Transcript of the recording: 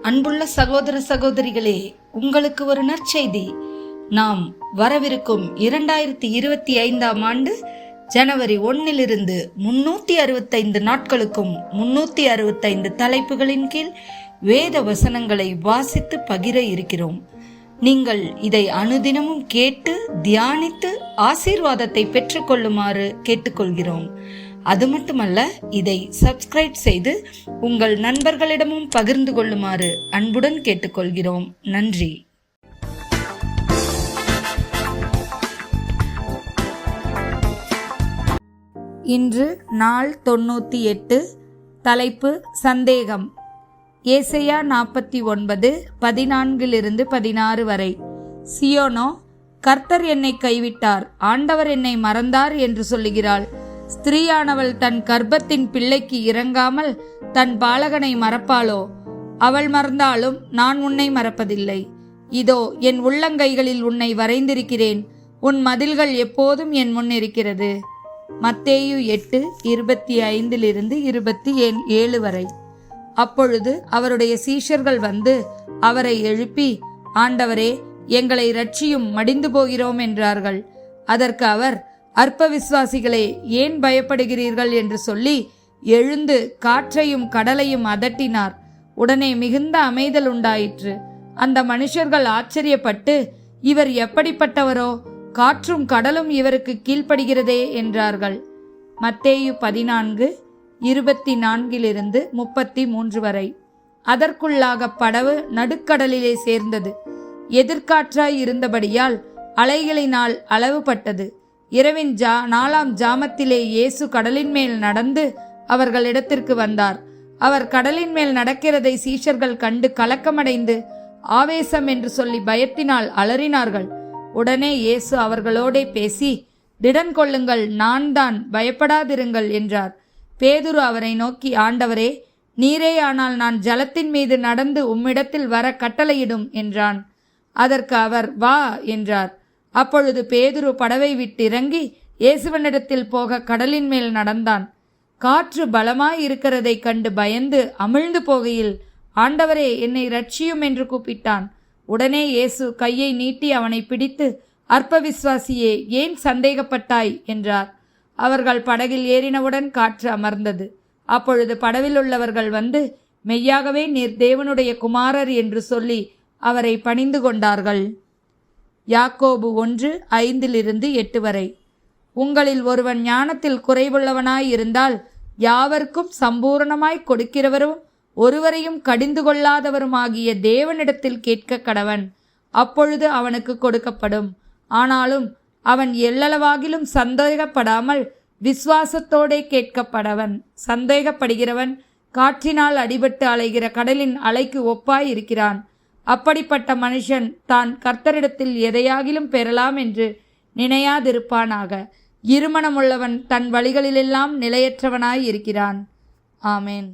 அன்புள்ள சகோதர சகோதரிகளே, உங்களுக்கு ஒரு நற்செய்தி. நாம் வரவிருக்கும் 2025 ஆண்டு ஜனவரி 1 365 நாட்களுக்கும் 365 தலைப்புகளின் கீழ் வேத வசனங்களை வாசித்து பகிர இருக்கிறோம். நீங்கள் இதை அனுதினமும் கேட்டு தியானித்து ஆசீர்வாதத்தை பெற்றுக்கொள்ளுமாறு கேட்டுக்கொள்கிறோம். அது மட்டுமல்ல, இதை சப்ஸ்கிரைப் செய்து உங்கள் நண்பர்களிடமும் பகிர்ந்து கொள்ளுமாறு அன்புடன் கேட்டுக்கொள்கிறோம். நன்றி. இன்று நாள் 98. தலைப்பு சந்தேகம். ஏசாயா 49 14-16 வரை. சியோனோ, கர்த்தர் என்னை கைவிட்டார், ஆண்டவர் என்னை மறந்தார் என்று சொல்லுகிறாள். ஸ்திரீயானவள் தன் கர்ப்பத்தின் பிள்ளைக்கு இறங்காமல் தன் பாலகனை மறப்பாளோ? அவள் மறந்தாலும் நான் உன்னை மறப்பதில்லை. இதோ என் உள்ளங்கைகளில் உன்னை வரைந்திருக்கிறேன், உன் மதில்கள் எப்போதும் என் முன் இருக்கிறது. மத்தேயு 8:25-27 வரை. அப்பொழுது அவருடைய சீஷர்கள் வந்து அவரை எழுப்பி, ஆண்டவரே, எங்களை இரட்சியும், மடிந்து போகிறோம் என்றார்கள். அதற்கு அவர், அற்ப விசுவாசிகளே, ஏன் பயப்படுகிறீர்கள் என்று சொல்லி எழுந்து காற்றையும் கடலையும் அதட்டினார். உடனே மிகுந்த அமைதல் உண்டாயிற்று. அந்த மனுஷர்கள் ஆச்சரியப்பட்டு, இவர் எப்படிப்பட்டவரோ, காற்றும் கடலும் இவருக்கு கீழ்ப்படுகிறதே என்றார்கள். மத்தேயு 14:24-33 வரை. அதற்குள்ளாக படவு நடுக்கடலிலே சேர்ந்தது. எதிர்காற்றாய் இருந்தபடியால் அலைகளினால் அளவுபட்டது. இரவின் 4ஆம் ஜாமத்திலே இயேசு கடலின் மேல் நடந்து அவர்களிடத்திற்கு வந்தார். அவர் கடலின் மேல் நடக்கிறதை சீஷர்கள் கண்டு கலக்கமடைந்து ஆவேசம் என்று சொல்லி பயத்தினால் அலறினார்கள். உடனே இயேசு அவர்களோடே பேசி, திடன் கொள்ளுங்கள், நான் தான், பயப்படாதிருங்கள் என்றார். பேதுரு அவரை நோக்கி, ஆண்டவரே, நீரே ஆனால் நான் ஜலத்தின் மீது நடந்து உம்மிடத்தில் வர கட்டளையிடும் என்றான். அதற்கு அவர், வா என்றார். அப்பொழுது பேதுரு படவை விட்டிறங்கி இயேசுவனிடத்தில் போக கடலின் மேல் நடந்தான். காற்று பலமாய் இருக்கிறதை கண்டு பயந்து அமிழ்ந்து போகையில், ஆண்டவரே, என்னை இரட்சியும் என்று கூப்பிட்டான். உடனே இயேசு கையை நீட்டி அவனை பிடித்து, அற்ப விசுவாசியே, ஏன் சந்தேகப்பட்டாய் என்றார். அவர்கள் படகில் ஏறினவுடன் காற்று அமர்ந்தது. அப்பொழுது படவில் உள்ளவர்கள் வந்து, மெய்யாகவே நீர் தேவனுடைய குமாரர் என்று சொல்லி அவரை பணிந்து கொண்டார்கள். யாக்கோபு 1:5-8 வரை. உங்களில் ஒருவன் ஞானத்தில் குறைவுள்ளவனாய் இருந்தால் யாவருக்கும் சம்பூரணமாய் கொடுக்கிறவரும் ஒருவரையும் கடிந்து கொள்ளாதவருமாகிய தேவனிடத்தில் கேட்க கடவன், அப்பொழுது அவனுக்கு கொடுக்கப்படும். ஆனாலும் அவன் எல்லளவாகிலும் சந்தேகப்படாமல் விசுவாசத்தோடே கேட்கப்படவன். சந்தேகப்படுகிறவன் காற்றினால் அடிபட்டு அலைகிற கடலின் அலைக்கு ஒப்பாய் இருக்கிறான். அப்படிப்பட்ட மனுஷன் தான் கர்த்தரிடத்தில் எதையாகிலும் பெறலாம் என்று நினையாதிருப்பானாக. இருமனமுள்ளவன் தன் வழிகளிலெல்லாம் நிலையற்றவனாய் இருக்கிறான். ஆமேன்.